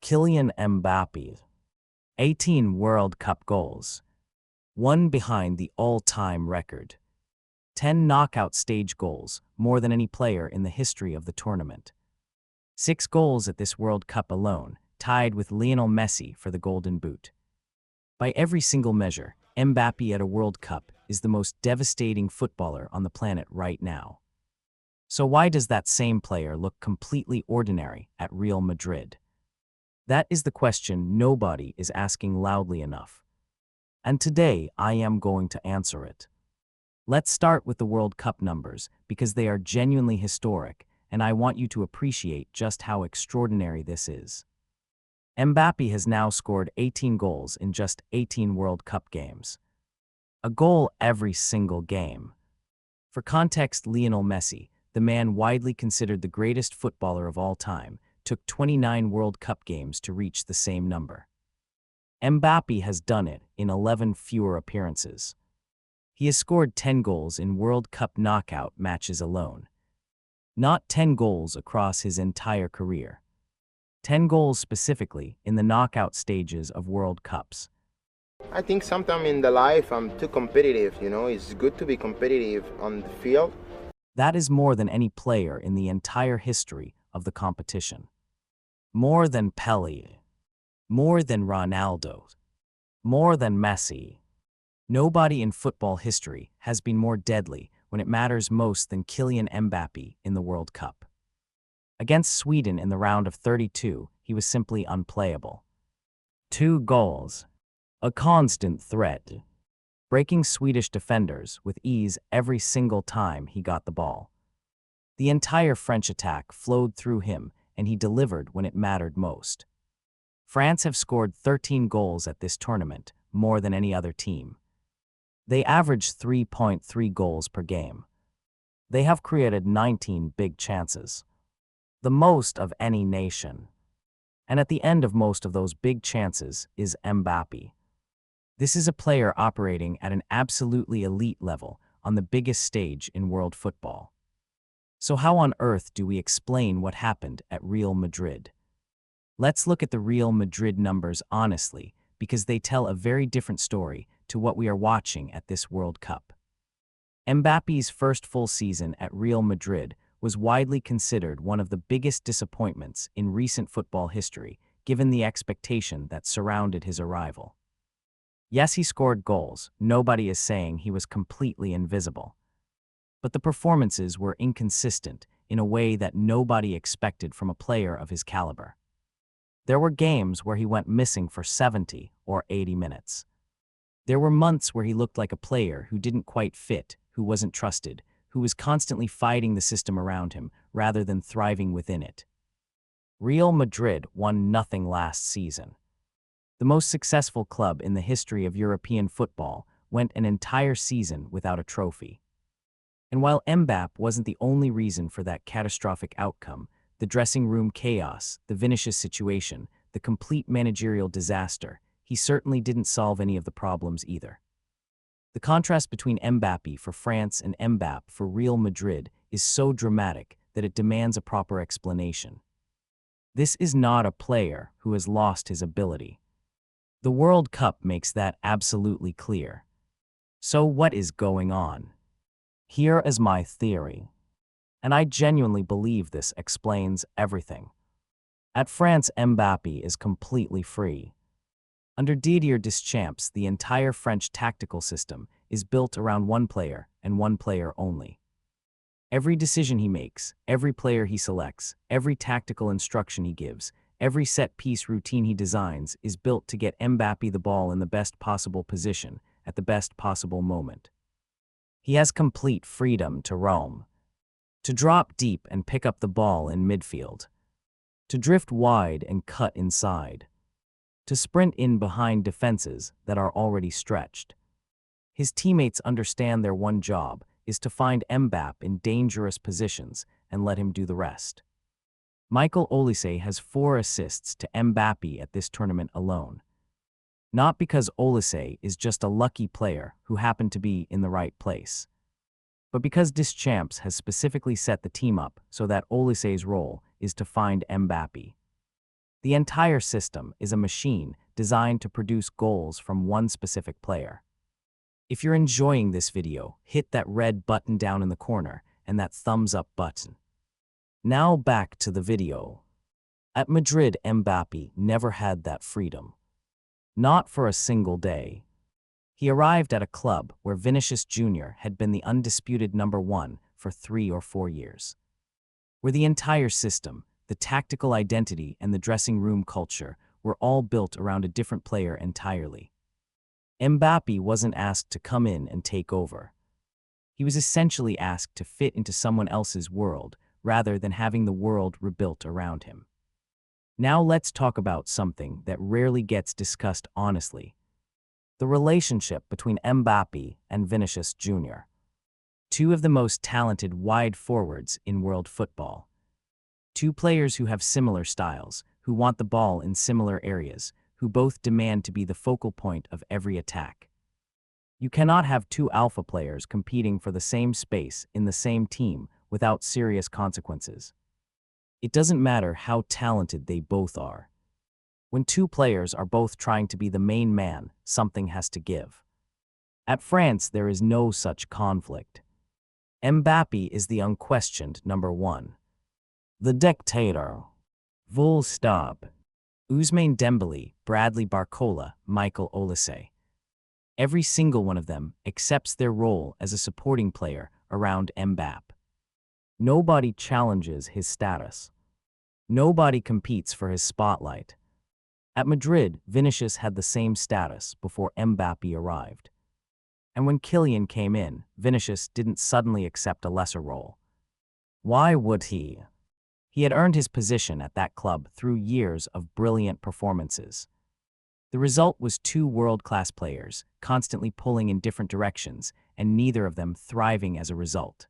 Kylian Mbappe, 18 World Cup goals, one behind the all-time record. 10 knockout stage goals, more than any player in the history of the tournament. 6 goals at this World Cup alone, tied with Lionel Messi for the Golden Boot. By every single measure, Mbappe at a World Cup is the most devastating footballer on the planet right now. So why does that same player look completely ordinary at Real Madrid? That is the question nobody is asking loudly enough. And today I am going to answer it. Let's start with the World Cup numbers because they are genuinely historic, and I want you to appreciate just how extraordinary this is. Mbappe has now scored 18 goals in just 18 World Cup games. A goal every single game. For context, Lionel Messi, the man widely considered the greatest footballer of all time, took 29 World Cup games to reach the same number. Mbappe has done it in 11 fewer appearances. He has scored 10 goals in World Cup knockout matches alone. Not 10 goals across his entire career. 10 goals specifically in the knockout stages of World Cups. I think sometimes in the life I'm too competitive, it's good to be competitive on the field. That is more than any player in the entire history of the competition. More than Pelé. More than Ronaldo. More than Messi. Nobody in football history has been more deadly when it matters most than Kylian Mbappe in the World Cup. Against Sweden in the round of 32, he was simply unplayable. 2 goals. A constant threat. Breaking Swedish defenders with ease every single time he got the ball. The entire French attack flowed through him, and he delivered when it mattered most. France have scored 13 goals at this tournament, more than any other team. They average 3.3 goals per game. They have created 19 big chances, the most of any nation. And at the end of most of those big chances is Mbappe. This is a player operating at an absolutely elite level on the biggest stage in world football. So how on earth do we explain what happened at Real Madrid? Let's look at the Real Madrid numbers honestly, because they tell a very different story to what we are watching at this World Cup. Mbappe's first full season at Real Madrid was widely considered one of the biggest disappointments in recent football history, given the expectation that surrounded his arrival. Yes, he scored goals. Nobody is saying he was completely invisible. But the performances were inconsistent in a way that nobody expected from a player of his caliber. There were games where he went missing for 70 or 80 minutes. There were months where he looked like a player who didn't quite fit, who wasn't trusted, who was constantly fighting the system around him rather than thriving within it. Real Madrid won nothing last season. The most successful club in the history of European football went an entire season without a trophy. And while Mbappe wasn't the only reason for that catastrophic outcome, the dressing room chaos, the Vinicius situation, the complete managerial disaster, he certainly didn't solve any of the problems either. The contrast between Mbappe for France and Mbappe for Real Madrid is so dramatic that it demands a proper explanation. This is not a player who has lost his ability. The World Cup makes that absolutely clear. So what is going on? Here is my theory. And I genuinely believe this explains everything. At France, Mbappe is completely free. Under Didier Deschamps, the entire French tactical system is built around one player and one player only. Every decision he makes, every player he selects, every tactical instruction he gives, every set-piece routine he designs is built to get Mbappe the ball in the best possible position at the best possible moment. He has complete freedom to roam, to drop deep and pick up the ball in midfield, to drift wide and cut inside, to sprint in behind defenses that are already stretched. His teammates understand their one job is to find Mbappe in dangerous positions and let him do the rest. Michael Olise has 4 assists to Mbappe at this tournament alone. Not because Olise is just a lucky player who happened to be in the right place, but because Deschamps has specifically set the team up so that Olise's role is to find Mbappe. The entire system is a machine designed to produce goals from one specific player. If you're enjoying this video, hit that red button down in the corner and that thumbs up button. Now back to the video. At Madrid, Mbappe never had that freedom. Not for a single day. He arrived at a club where Vinicius Jr. had been the undisputed number one for 3 or 4 years. Where the entire system, the tactical identity and the dressing room culture were all built around a different player entirely. Mbappe wasn't asked to come in and take over. He was essentially asked to fit into someone else's world rather than having the world rebuilt around him. Now let's talk about something that rarely gets discussed honestly. The relationship between Mbappe and Vinicius Jr. Two of the most talented wide forwards in world football. Two players who have similar styles, who want the ball in similar areas, who both demand to be the focal point of every attack. You cannot have two alpha players competing for the same space in the same team without serious consequences. It doesn't matter how talented they both are. When two players are both trying to be the main man, something has to give. At France, there is no such conflict. Mbappe is the unquestioned number one. The dictator. Full stop. Ousmane Dembele, Bradley Barcola, Michael Olise. Every single one of them accepts their role as a supporting player around Mbappe. Nobody challenges his status. Nobody competes for his spotlight. At Madrid, Vinicius had the same status before Mbappe arrived. And when Kylian came in, Vinicius didn't suddenly accept a lesser role. Why would he? He had earned his position at that club through years of brilliant performances. The result was two world-class players, constantly pulling in different directions, and neither of them thriving as a result.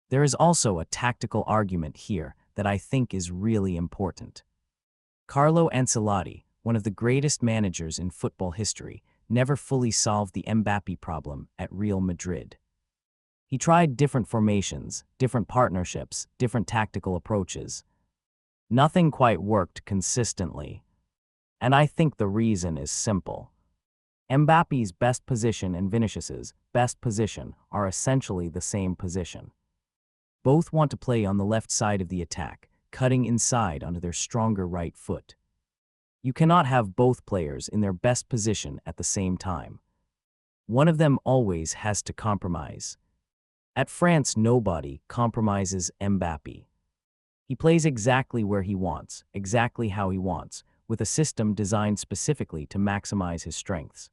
There is also a tactical argument here that I think is really important. Carlo Ancelotti, one of the greatest managers in football history, never fully solved the Mbappe problem at Real Madrid. He tried different formations, different partnerships, different tactical approaches. Nothing quite worked consistently. And I think the reason is simple. Mbappe's best position and Vinicius's best position are essentially the same position. Both want to play on the left side of the attack, cutting inside onto their stronger right foot. You cannot have both players in their best position at the same time. One of them always has to compromise. At France, nobody compromises Mbappe. He plays exactly where he wants, exactly how he wants, with a system designed specifically to maximize his strengths.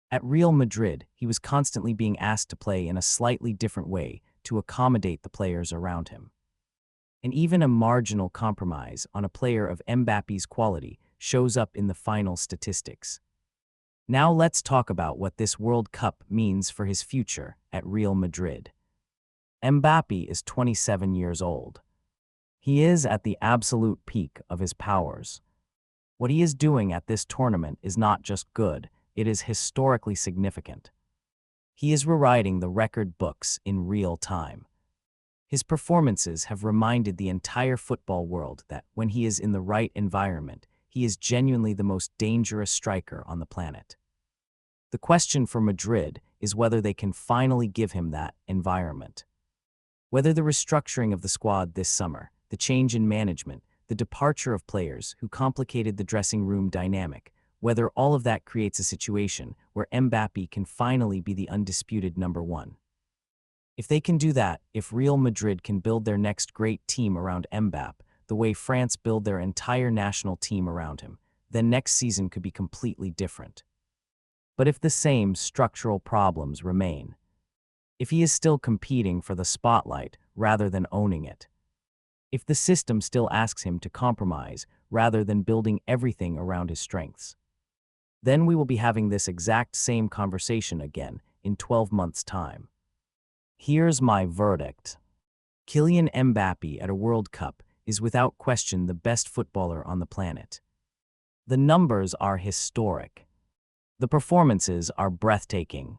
At Real Madrid, he was constantly being asked to play in a slightly different way to accommodate the players around him. And even a marginal compromise on a player of Mbappe's quality shows up in the final statistics. Now let's talk about what this World Cup means for his future at Real Madrid. Mbappe is 27 years old. He is at the absolute peak of his powers. What he is doing at this tournament is not just good, it is historically significant. He is rewriting the record books in real time. His performances have reminded the entire football world that when he is in the right environment, he is genuinely the most dangerous striker on the planet. The question for Madrid is whether they can finally give him that environment. Whether the restructuring of the squad this summer, the change in management, the departure of players who complicated the dressing room dynamic, whether all of that creates a situation where Mbappe can finally be the undisputed number one. If they can do that, if Real Madrid can build their next great team around Mbappe, the way France built their entire national team around him, then next season could be completely different. But if the same structural problems remain, if he is still competing for the spotlight rather than owning it, if the system still asks him to compromise rather than building everything around his strengths, then we will be having this exact same conversation again in 12 months' time. Here's my verdict. Kylian Mbappe at a World Cup is without question the best footballer on the planet. The numbers are historic. The performances are breathtaking.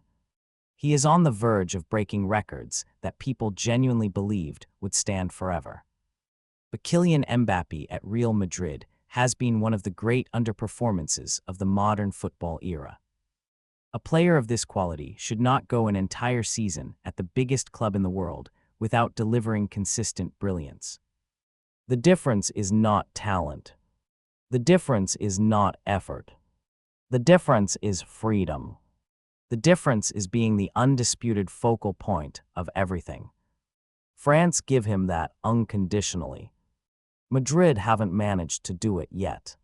He is on the verge of breaking records that people genuinely believed would stand forever. But Kylian Mbappe at Real Madrid has been one of the great underperformances of the modern football era. A player of this quality should not go an entire season at the biggest club in the world without delivering consistent brilliance. The difference is not talent. The difference is not effort. The difference is freedom. The difference is being the undisputed focal point of everything. France give him that unconditionally. Madrid haven't managed to do it yet.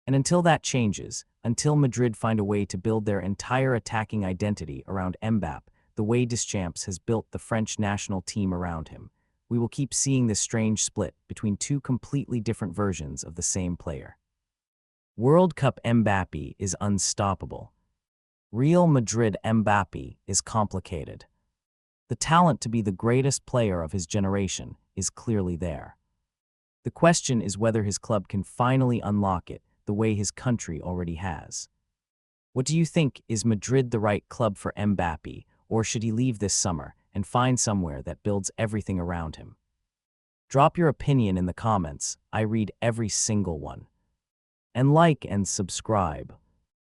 And until that changes, until Madrid find a way to build their entire attacking identity around Mbappe, the way Deschamps has built the French national team around him, we will keep seeing this strange split between two completely different versions of the same player. World Cup Mbappe is unstoppable. Real Madrid Mbappe is complicated. The talent to be the greatest player of his generation is clearly there. The question is whether his club can finally unlock it the way his country already has. What do you think? Is Madrid the right club for Mbappe, or should he leave this summer and find somewhere that builds everything around him? Drop your opinion in the comments. I read every single one. And like and subscribe.